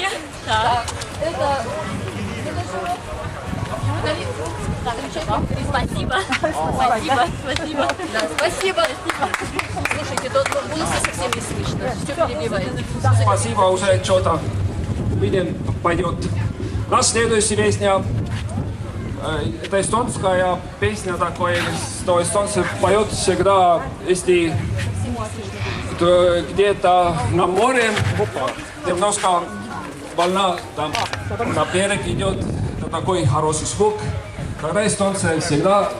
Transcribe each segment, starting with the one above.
Здравствуйте. Так. Это что? Спасибо. Спасибо. Спасибо. Да, спасибо. Слушайте, тут волосы совсем не слышно. Все перебивает. Спасибо, уже что-то видим, пойдет. Наша следующая песня, это эстонская песня такой, что эстонцы поют всегда, если где-то на море, немножко волна там на берег идет, это такой хороший звук. Тогда эстонцы всегда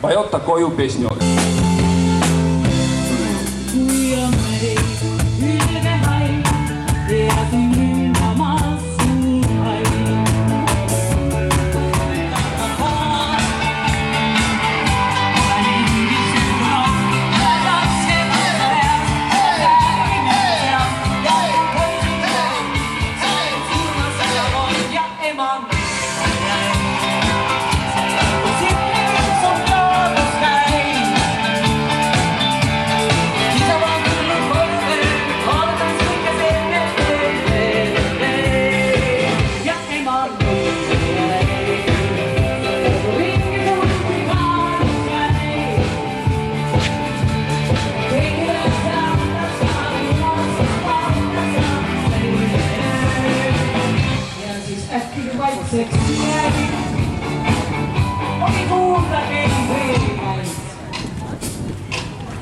поют такую песню.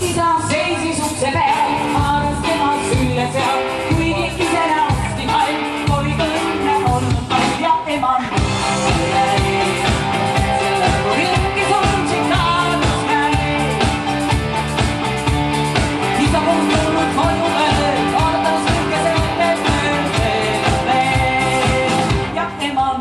Isä seisi sukse peal, haaras tema sülle seal, kuigi ise näosti vaid, oli õnne olnud vaid ja eman. Ringi tundsin taadus käi, isa muutunud koju veel, ootas kõike selle veel ja eman.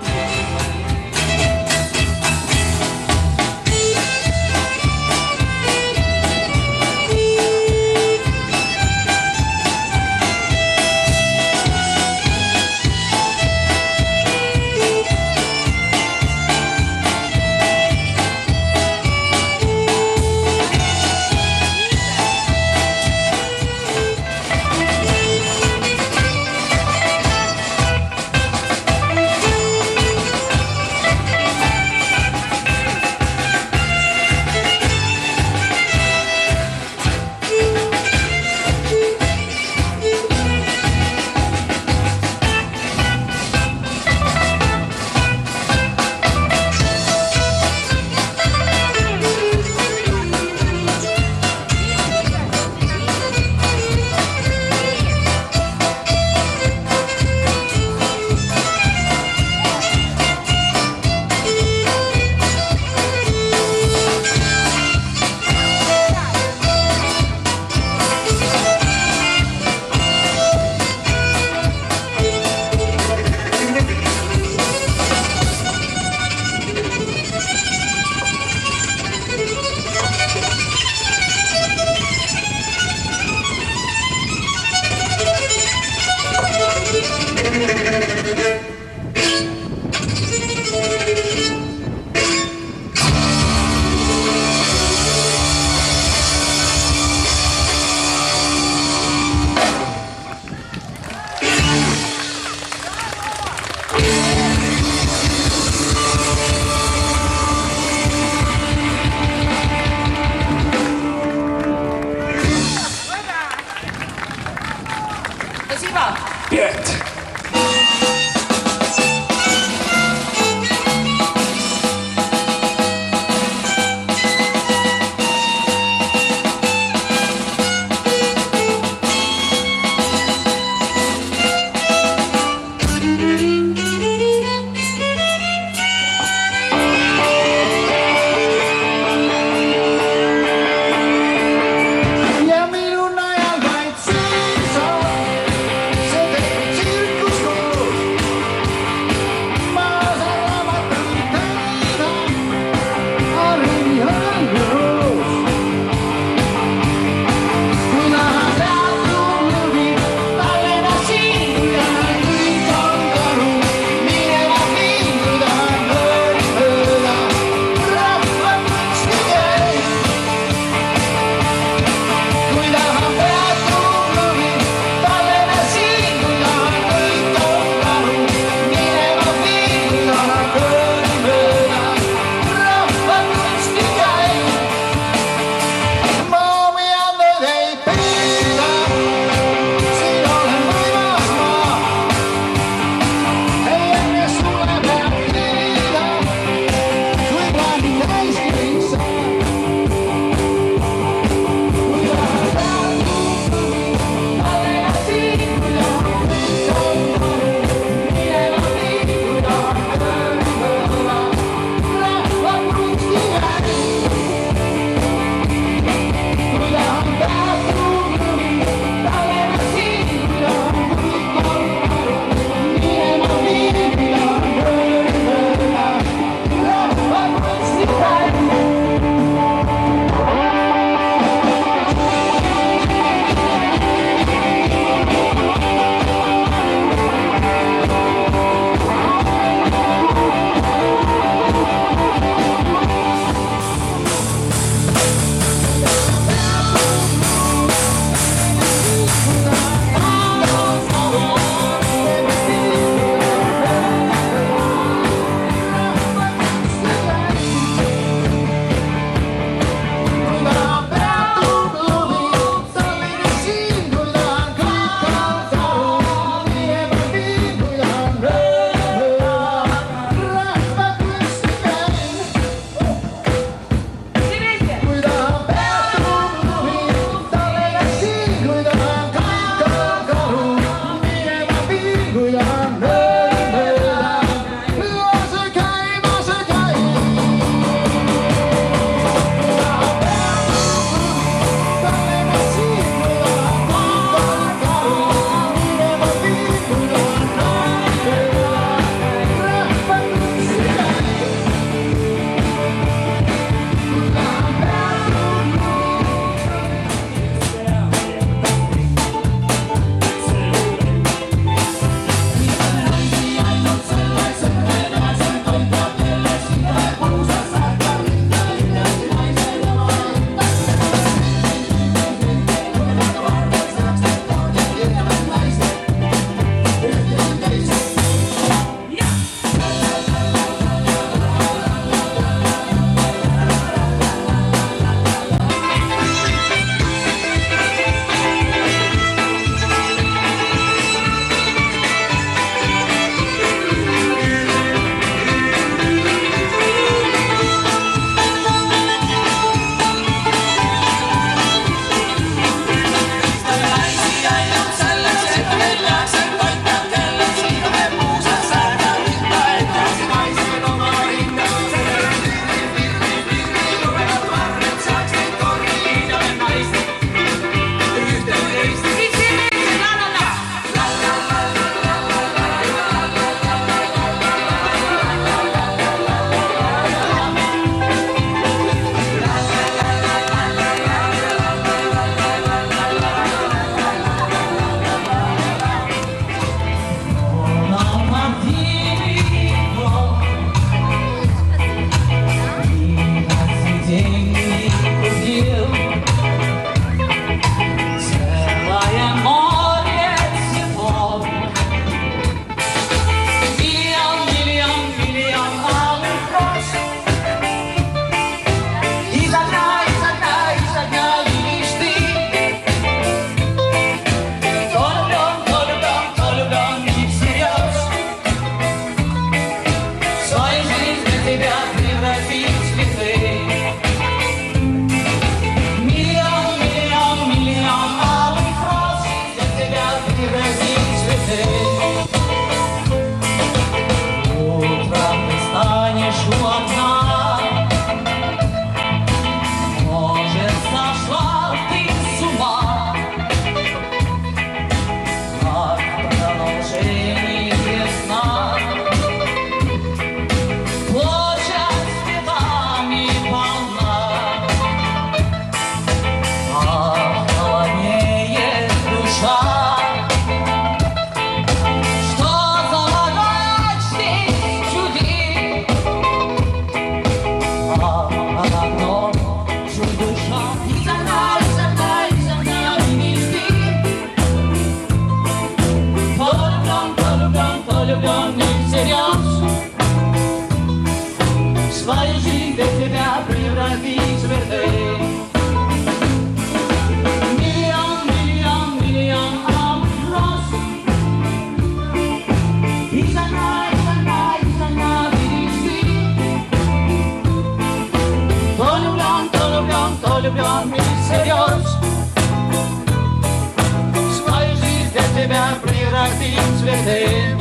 цветы.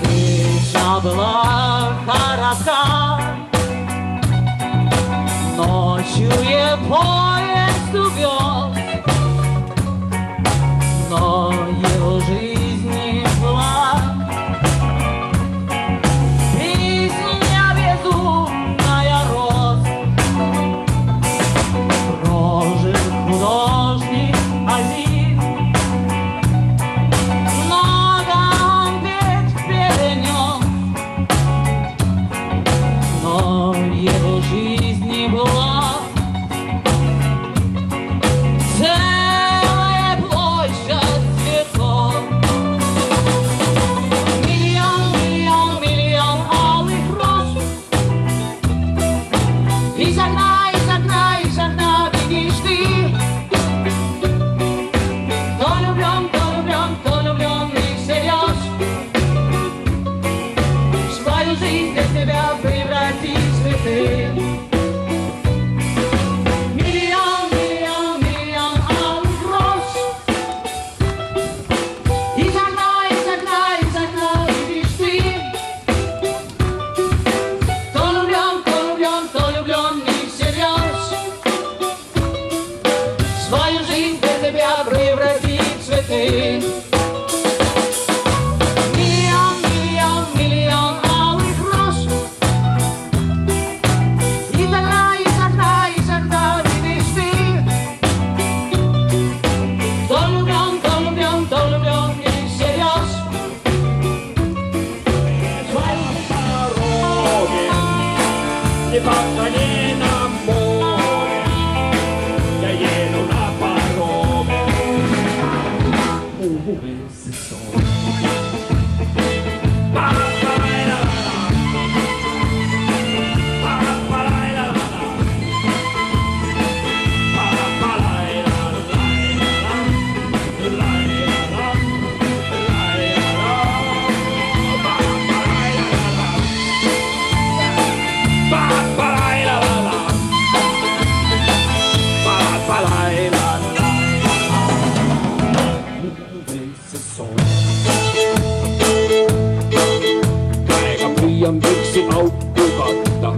Встреча была коротка, ночью поезд увез, но его жизнь не была. Песня безумная роз, прожил художник один. Много он ведь перенес, но его жизнь не была. Целая площадь цветов, миллион, миллион, миллион алых роз. Из окна, из окна, из окна видишь ты. То влюблен, и всерьез. Свою жизнь для тебя превратить в цветы. Миллион, миллион, миллион алых роз. Из окна, из окна, из окна видишь ты. То влюблен, и всерьез. Свою жизнь для тебя превратить в цветы. Миллион, миллион, миллион алых роз. Из окна, из окна, из окна видишь ты. То влюблен, и всерьез. Не поклони на море, я еду на пароме. Улицы сон. Па-па-лай-ла-ла-ла. Па-па-лай-ла-ла-ла. Па-па-лай-ла-ла-ла. Лай-ла-ла. Лай-ла-ла. Па-па-лай-ла-ла-ла. Pa-pa-lay-la-la. Ulisse сон. Käega püüan püksi auku katta,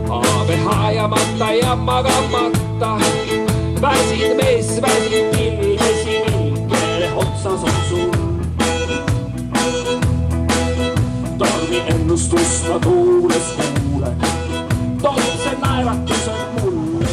haave haajamata ja magamata. Väsid mees, väsid pilvesi, kelle otsas on sul. Tormi ennustust ma tuules kuulen, toob see naeratus on mulle.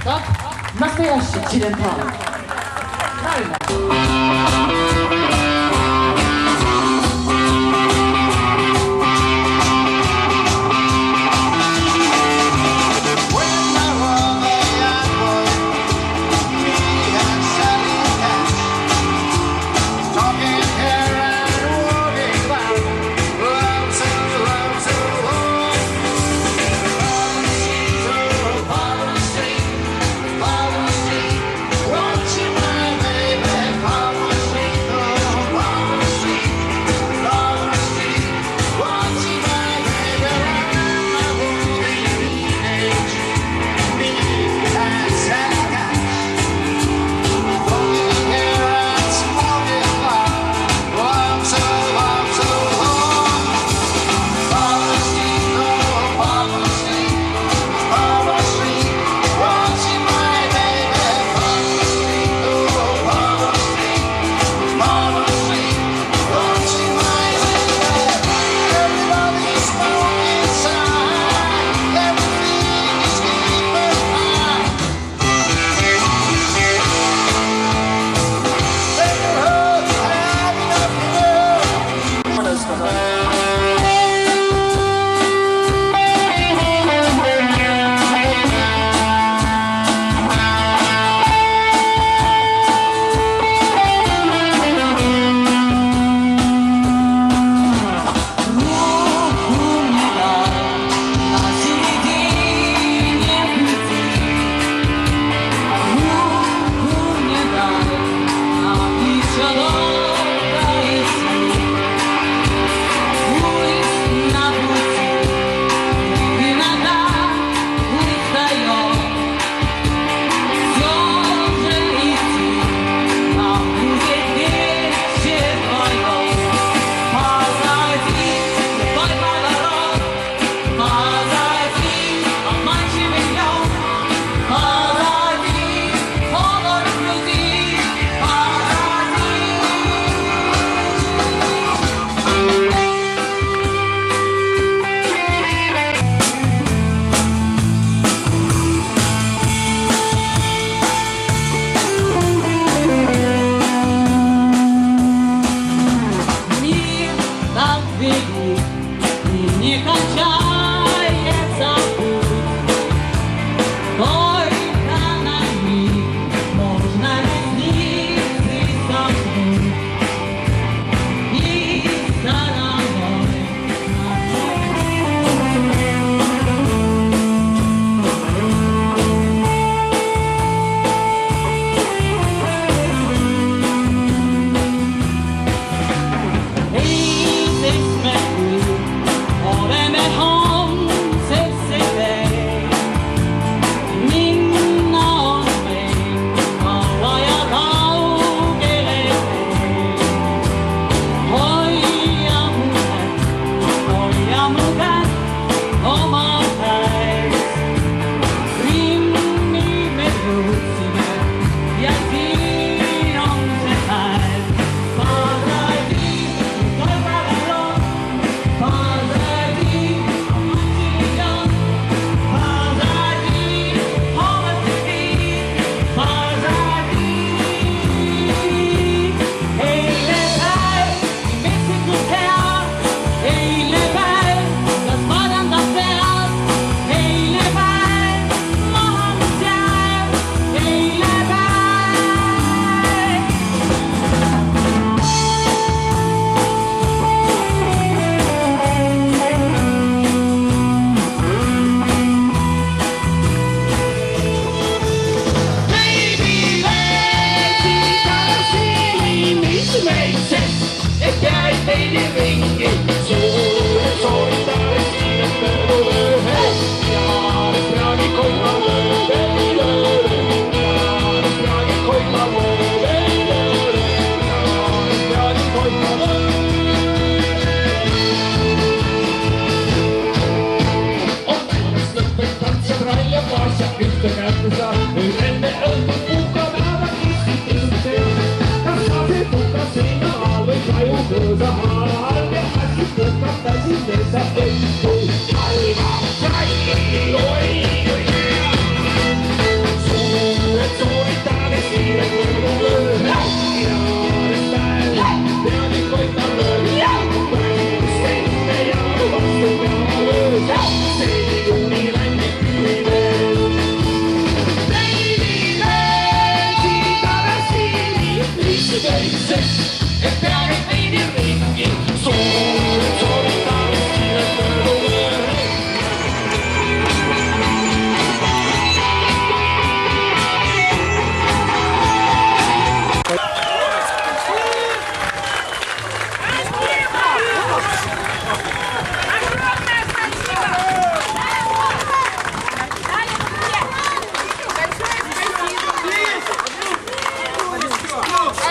Так, настоящий Челентано. Правильно. Won't you, my baby, follow me?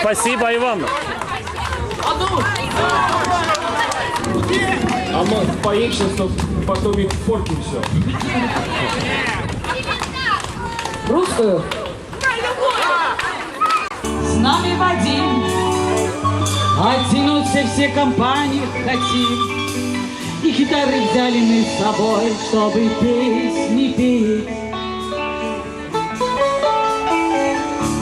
Спасибо и вам. А мы поимся, чтобы потом их портим все. Русскую. С нами Вадим, оттянуться все компании хотим. И гитары взяли мы с собой, чтобы песни петь.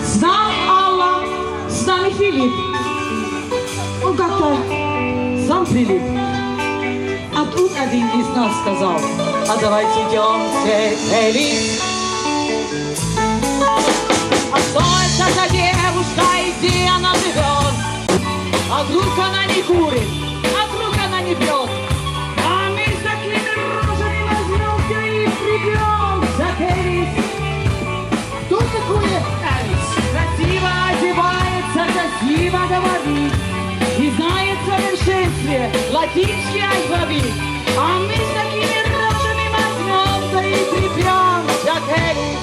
С нами Алла, с нами Филипп. Он как-то сам прилип. А тут один из нас сказал: а давайте идемте, Элис. А что это за девушка и где она живет? А вдруг она не курит, а вдруг она не пьет? А мы с такими рожами возьмемся и придемся к Элис. Кто такой Элис? Красиво одевается, красиво говорит и знает в совершенстве латинский алфавит. А мы с такими рожами возьмемся и припремся к Элис.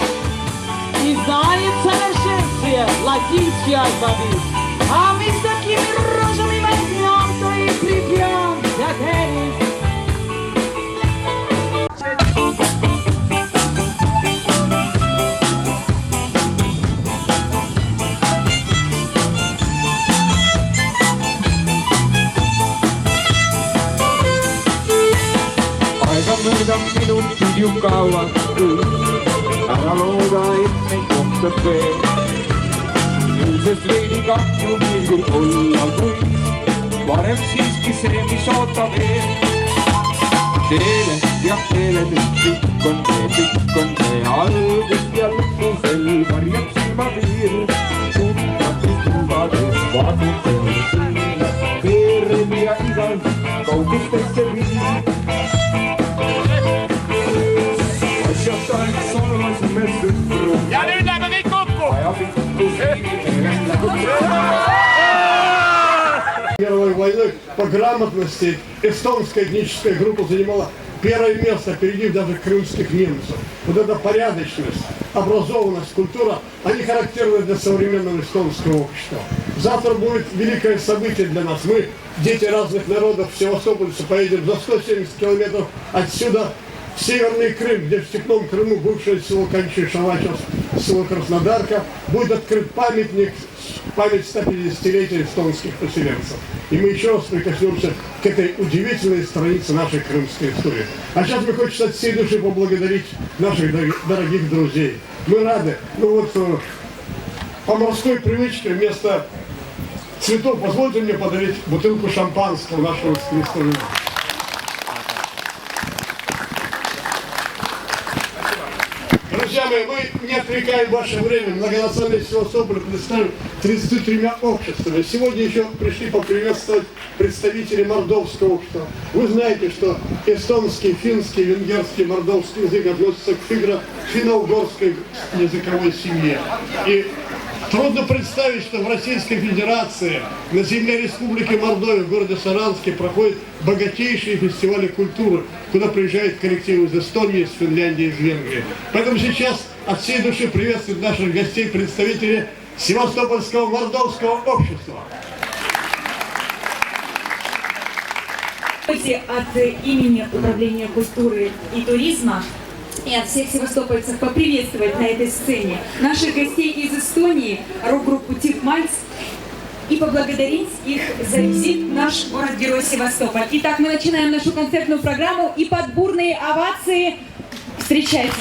И знает в совершенстве латинский алфавит. А мы с такими рожами возьмемся и припремся к Элис. Aika myydä minut jo kauan kuin. Älä luoda itse kohta tee. Ylses veidi kahju milloin olla kuin. Varem siiski se, mis ootab ees. Teele ja teele pikon tee. Algust ja lõppu sel varjab silmapiir. Tundatis tubades vaatutes siin. Veerem ja igal kaugustesse viib. Ja nüüd läheme kõik kokku! Первой войной по грамотности эстонская этническая группа занимала первое место впереди даже крымских немцев. Вот эта порядочность, образованность, культура, они характерны для современного эстонского общества. Завтра будет великое событие для нас. Мы, дети разных народов, севастопольцы, поедем за 170 километров отсюда в Северный Крым, где в Степном Крыму бывшее село Кончишево, сейчас село Краснодарка, будет открыт памятник, память 150-летия эстонских поселенцев. И мы еще раз прикоснемся к этой удивительной странице нашей крымской истории. А сейчас мне хочется от всей души поблагодарить наших дорогих друзей. Мы рады, по морской привычке вместо цветов позвольте мне подарить бутылку шампанского нашего истории. Друзья мои, мы не отвлекаем ваше время. Многонациональный Севастополь представлен 33 обществами. Сегодня еще пришли поприветствовать представители мордовского общества. Вы знаете, что эстонский, финский, венгерский, мордовский язык относятся к финно-угорской языковой семье. И трудно представить, что в Российской Федерации, на земле Республики Мордовия, в городе Саранске, проходят богатейшие фестивали культуры, куда приезжают коллективы из Эстонии, из Финляндии, из Венгрии. Поэтому сейчас от всей души приветствуют наших гостей, представителей Севастопольского мордовского общества. От имени Управления культуры и туризма и от всех севастопольцев поприветствовать на этой сцене наших гостей из Эстонии, рок-группу Тип Мальц и поблагодарить их за визит в наш город-герой Севастополь. Итак, мы начинаем нашу концертную программу и под бурные овации встречайте.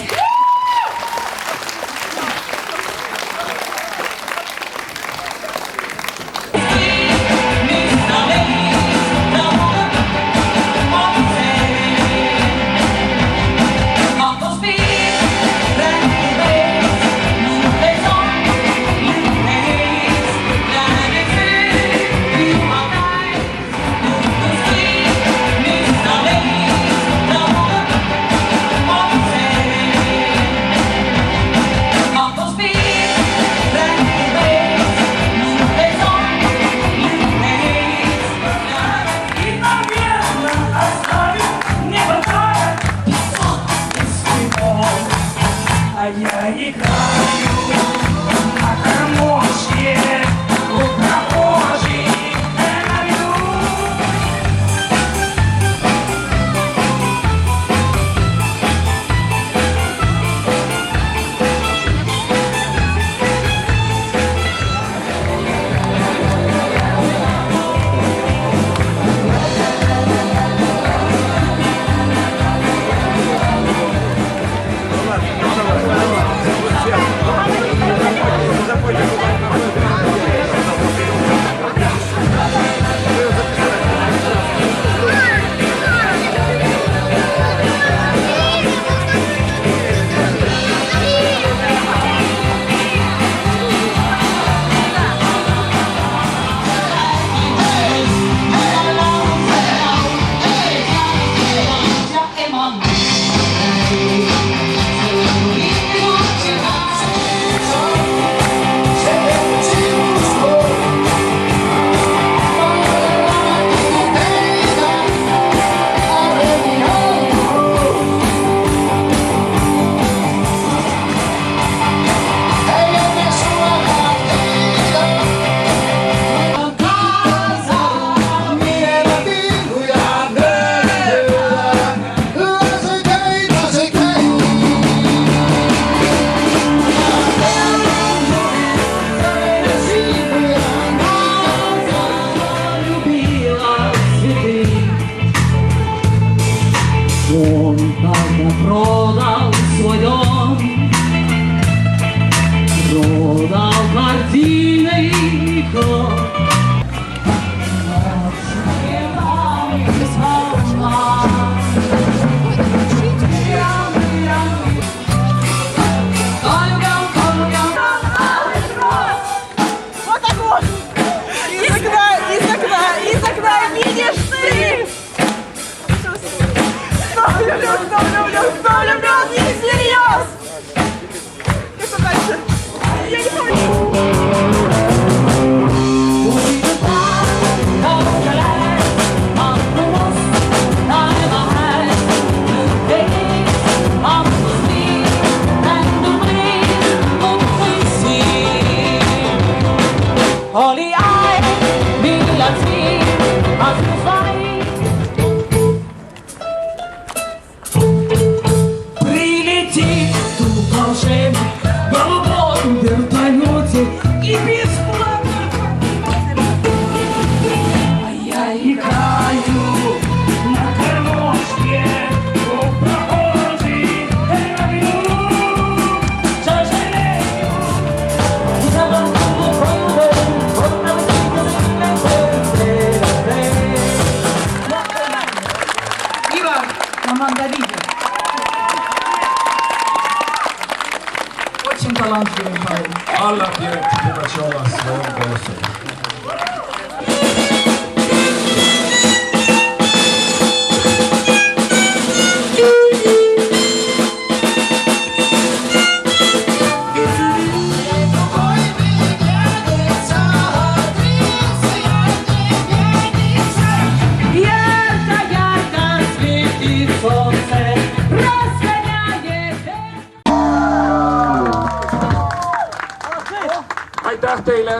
Продал свой дом, продал картины и ход. Вот так вот. Из окна видишь ты. Кто влюблен, не всерьез! И что дальше? Я не помню. Only I will see as you fight. Прилетит тут волшебник в голубом вертолете и бесплатно. А я играю на гармошке у прохожих. Сожалею, забыл. Ива, команда «Видео». Очень талантливый парень. Alla tiedät Pugachola svojom голосом. Ярко-ярко светит солнце, разгоняет. Aitäh teile!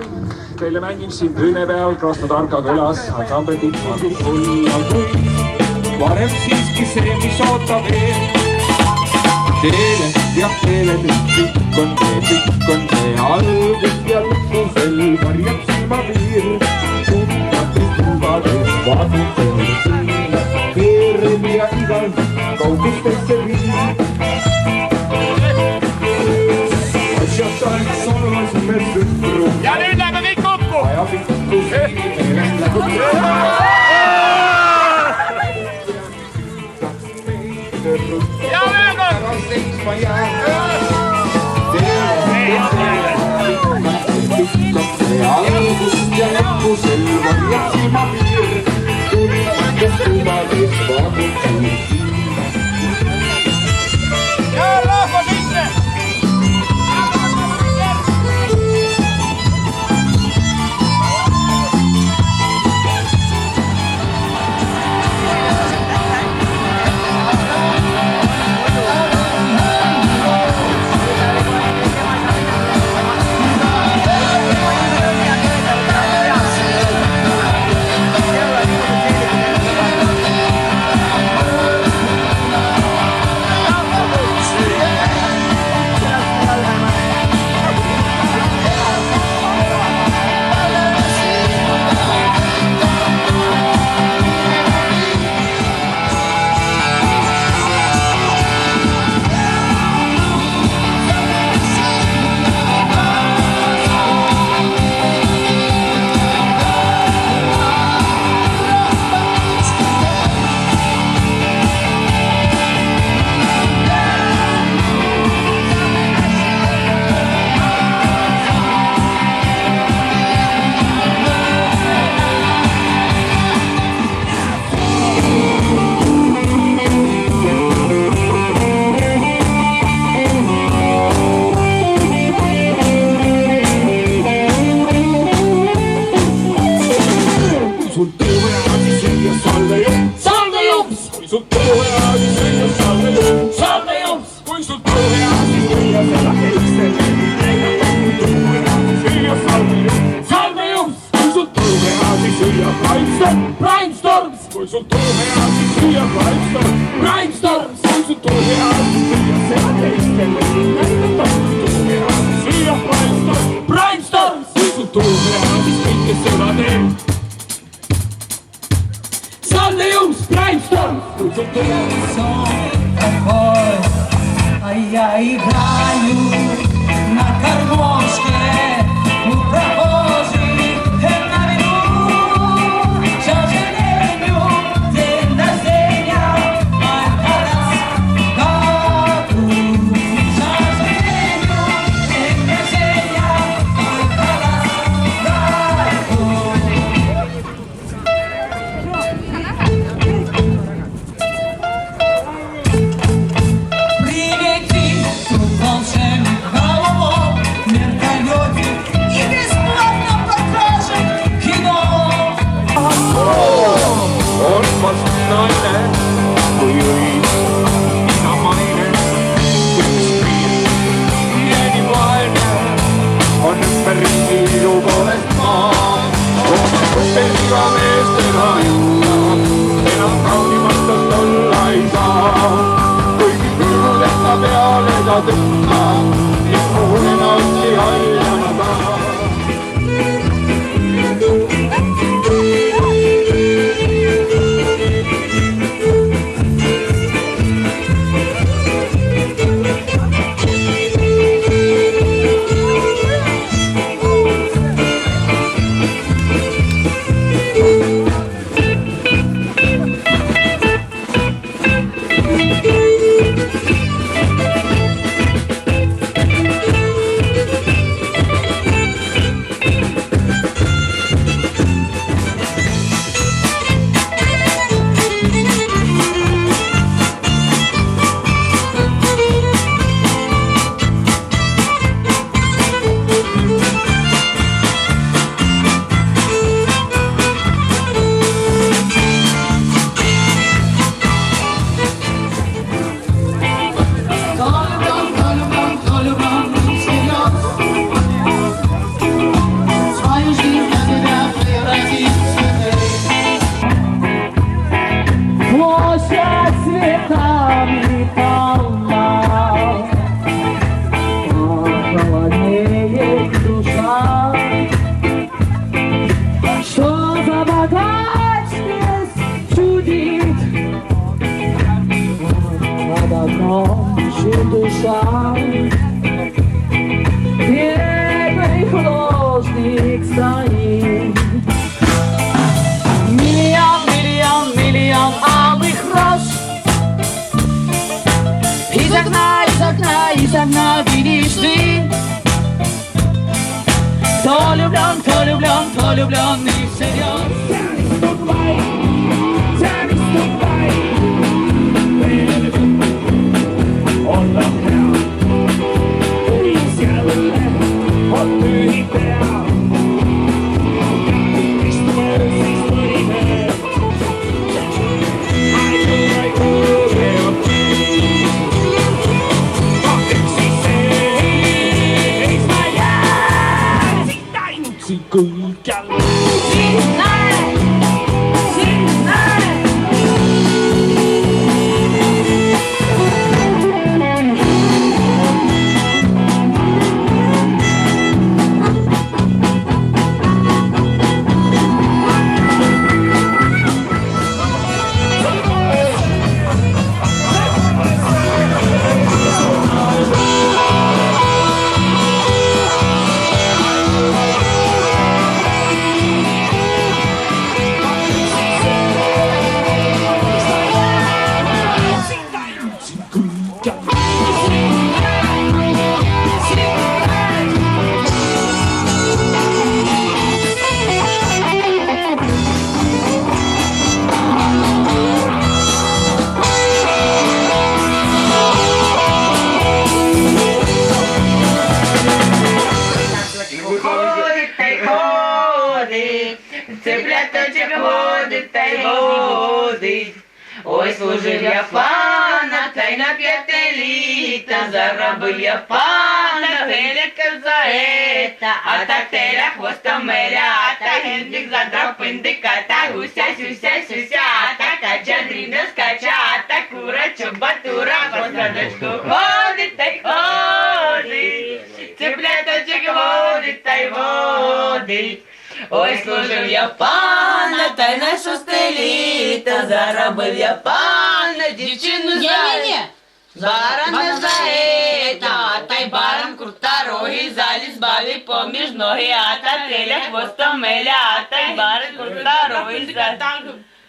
Teile mängin siin Rüüne peal Krasnodarka külas ansambel Tippmann. varem siiski see, mis ootab eel. Teele, jah teele, pikk on tee, algus ja lõpus veel varjab silma. Mabil, tundmatustuvades vastutusel, keerab ja igal kaugustesse viib. Asjatalt solvasime sõpru. Ja nüüd läheme kõik kokku! Ajapikku meelest läheb. Ja veel kord! Ära seisma jääb. Algust ja lõppu selvad jätsima piir, tundmatustuvades vastutusel. Ja rahva sisse! А я играю на гармошке у прохожих на виду. К сожалению, день рождения только раз в году. К сожалению, день рождения только раз в году. Прилети тут волшебник головой в вертолете и бесплатно покажет кино. On vastu naine, kui õis, isamaine, üks piir, piiri vaene, on ümberringi ilu poolest maa. Loomulikult iga mees teda juua, enam kaunimatult olla ei saa. Kuigi püüd enda peale ta tõmba, ikku ennast ei haljana taha. душа. Бідний художник стоїть. Мільйон, мільйон, мільйон алих роз. Із окна, із окна, із окна видиш ти. То влюблен и всерьез. Цепляточок водить та й водить. Ой, служив я пана, та й на 5 літа, заробив я пана, геляка за ета, а та теля хвостом меря, а та гендик задрав пиндика, та гуся, сюся, сюся, а та кача дрібно скача, а та кура, чубатура, по садочку ходить та й ходить. Цепляточок водить та й водить. Ой, служив я пана, та й на 6 літо, заробив я пана, дівчину барана за ета, та й баран крутарогий, заліз бабі поміж ноги, а та теля хвостом меля, а та й баран крутарогий,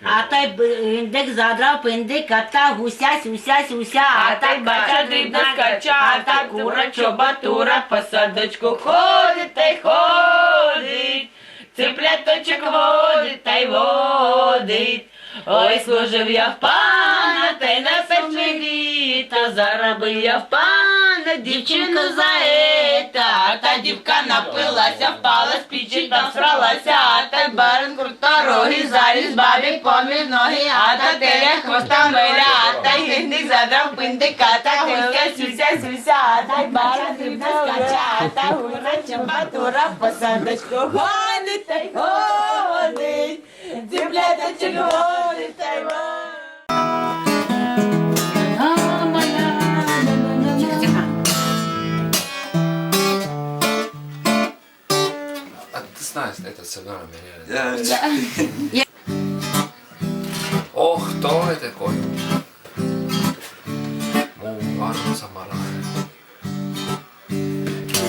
а та й індик задрав пиндика, та гуся, сюся, сюся, а та й бача дрібно скача, а та кура, чобатура, по садочку ходить та й ходить. Цепляточок водить та й водить. Ой, служив я в пана, та й на 1 літо, заробив я в пана, дівчину за ета, а та дівка напилася, впала з пічі, там сралася, а та й барин круторогий, заліз бабі поміж ноги, а та теля хвоста миля, а та й гіндик задрав пиндика, та гуся, сюся, сюся, а та й барин дрібно скача, а та гура, чебатура, по садочку ходить та й ходить. Цепляточок водить та й водить. А ты знаешь, это все равно меня. Ох, кто это такой? Muu arm samalla.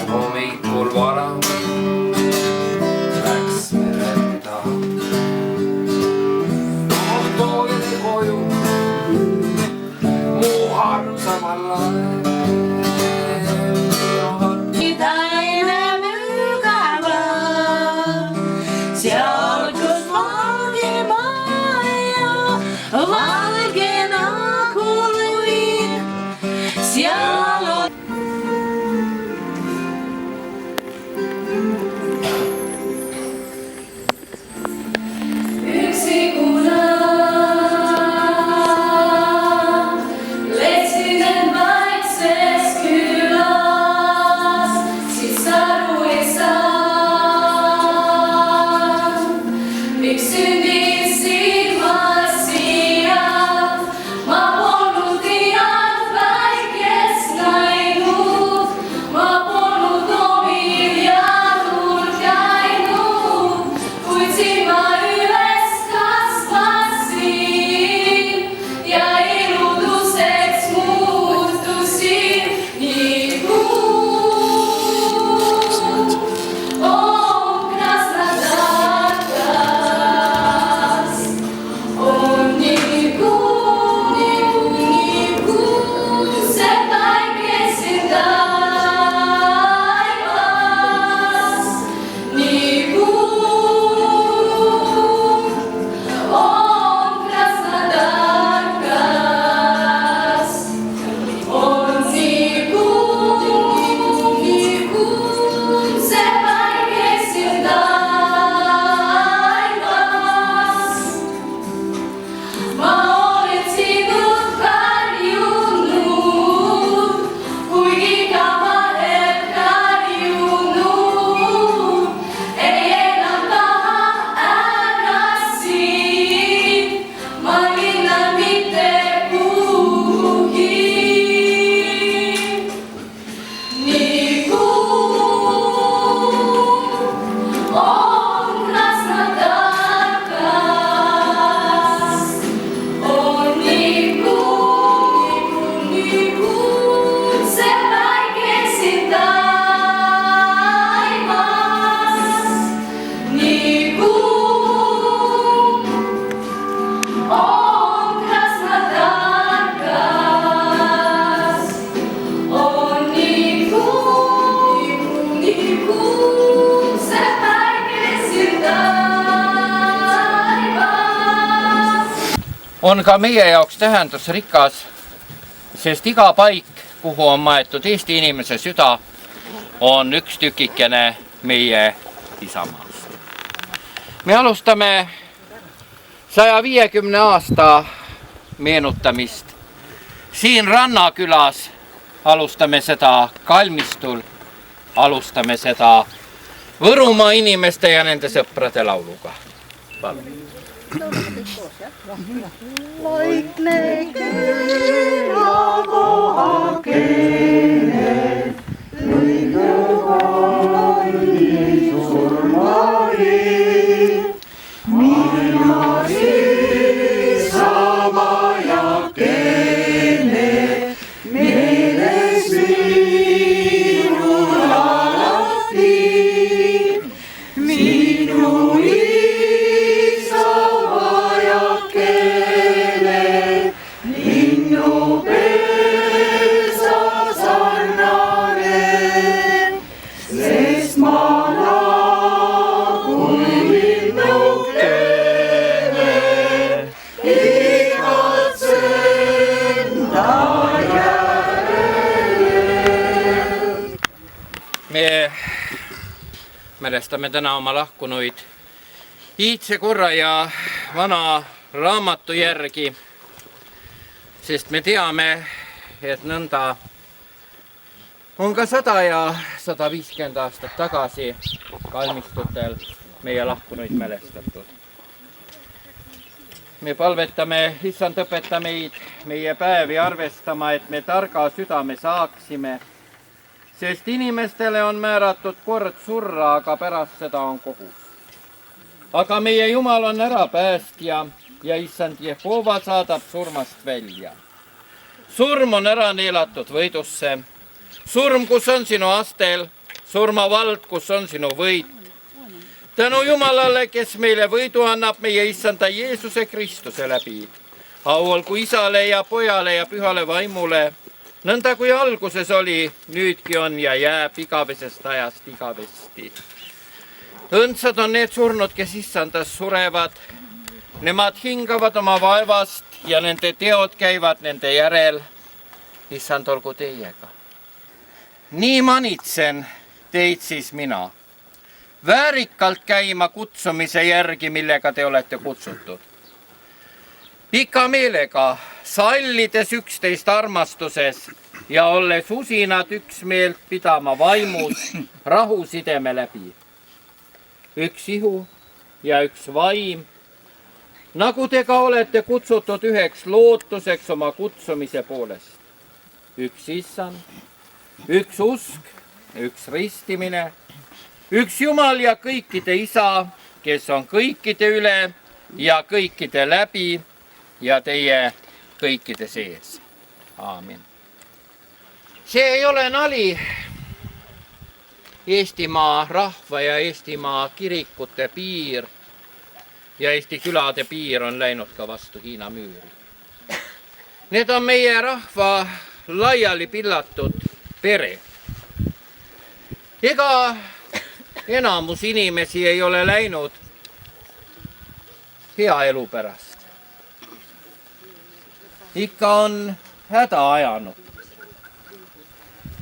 Hommikul vara läks mere taha. Oh, tooge te koju. Muu arm samalla. Yksi viisi vasia. on ka meie jaoks tähendusrikas, sest iga paik, kuhu on maetud Eesti inimese süda, on üks tükikene meie isamaast. Me alustame 150 aasta meenutamist. Siin Rannakülas alustame seda kalmistul, alustame seda Võrumaa inimeste ja nende sõprade lauluga. Palun. Vaikne küla kohakene, õige kalli surmari, mina sama jakene, meeles minul alati, minu isa vajakene, linnu pesa sarnane, sest ma nagu linnukene, igatsen ta järel. Me mälestame täna oma lahkunuid iidse korra ja vana raamatu järgi, sest me teame, et nõnda on ka 100 ja 150 aastat tagasi kalmistutel meie lahkunuid mälestatud. Me palvetame, Issand, õpeta meid meie päevi arvestama, et me targa südame saaksime, sest inimestele on määratud kord surra, aga pärast seda on kohus. Aga meie Jumal on ära päästja ja Issand Jehova saadab surmast välja. Surm on ära neelatud võidusse. Surm, kus on sinu astel, surmavald, kus on sinu võit. Tänu Jumalale, kes meile võidu annab meie Issanda Jeesuse Kristuse läbi. Au olgu Isale ja Pojale ja Pühale Vaimule, nõnda kui alguses oli, nüüdki on ja jääb igavesest ajast igavesti. Õndsad on need surnud, kes Issandas surevad. Nemad hingavad oma vaevast ja nende teod käivad nende järel. Issand olgu teiega. Nii manitsen teid siis mina, väärikalt käima kutsumise järgi, millega te olete kutsutud. Pika meelega, sallides üksteist armastuses ja olles usinad üksmeelt pidama vaimus rahu sideme läbi. Üks ihu ja üks vaim, nagu te ka olete kutsutud üheks lootuseks oma kutsumise poolest. Üks Issand, üks usk, üks ristimine, üks Jumal ja kõikide Isa, kes on kõikide üle ja kõikide läbi ja teie kõikide sees. Aamen. See ei ole nali. Eestimaa rahva ja Eestimaa kirikute piir ja Eesti külade piir on läinud ka vastu Hiina müüri. Need on meie rahva laiali pillatud pere. Ega enamus inimesi ei ole läinud hea elu pärast. Ikka on häda ajanud.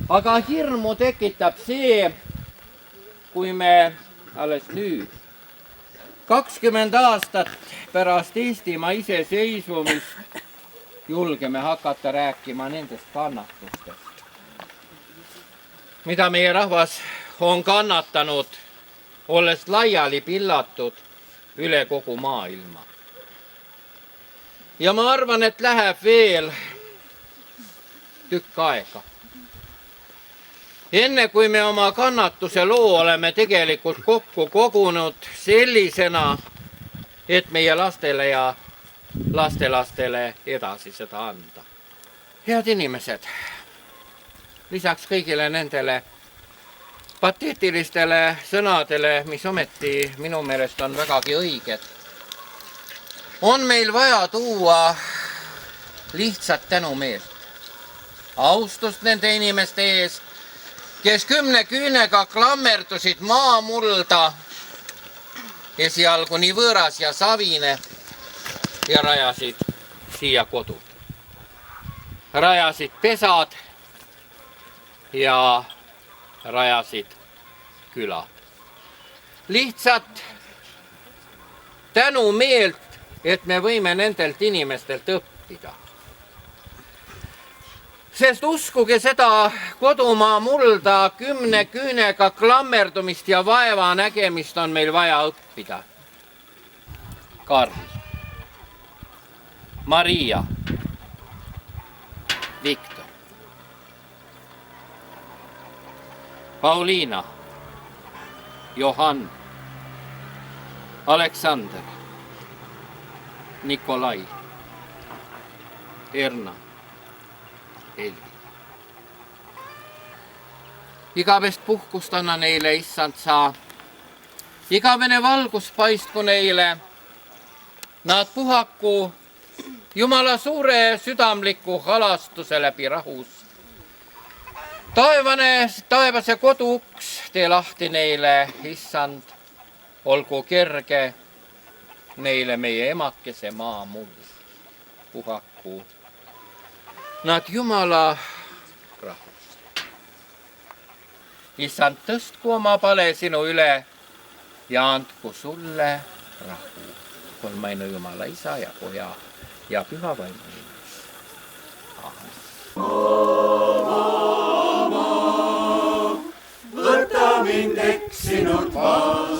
Aga hirmu tekitab see, kui me alles nüüd, 20 aastat pärast Eestimaa iseseisvumist, julgeme hakata rääkima nendest kannatustest, mida meie rahvas on kannatanud, olles laiali pillatud üle kogu maailma. Ja ma arvan, et läheb veel tükk aega. Enne kui me oma kannatuse loo oleme tegelikult kokku kogunud sellisena, et meie lastele ja lastelastele edasi seda anda. Head inimesed, lisaks kõigile nendele pateetilistele sõnadele, mis ometi minu meelest on vägagi õiged, on meil vaja tuua lihtsat tänumeelt, austust nende inimeste ees, kes 10 küünega klammerdusid maamulda, esialgu nii võõras ja savine, ja rajasid siia kodud. Rajasid pesad ja rajasid külad. Lihtsalt tänu meelt, et me võime nendelt inimestelt õppida. Sest uskuge seda kodumaa mulda 10 küünega klammerdumist ja vaeva nägemist on meil vaja õppida. Karl, Maria, Viktor, Pauliina, Johann, Aleksander, Nikolai, Erna, Heli. Igavest puhkust anna neile, issand sa. Igavene valgus paistku neile. Nad puhaku Jumala suure südamliku halastuse läbi rahus. Taevase koduuks tee lahti neile, issand. Olgu kerge neile meie emakese maa muu. Puhaku nad Jumala rahus. Issand, tõstku oma pale sinu üle ja andku sulle rahu. Kolmainu Jumala Isa ja Poja ja Püha Vaimu nimes. Võta mind eksinud vastu.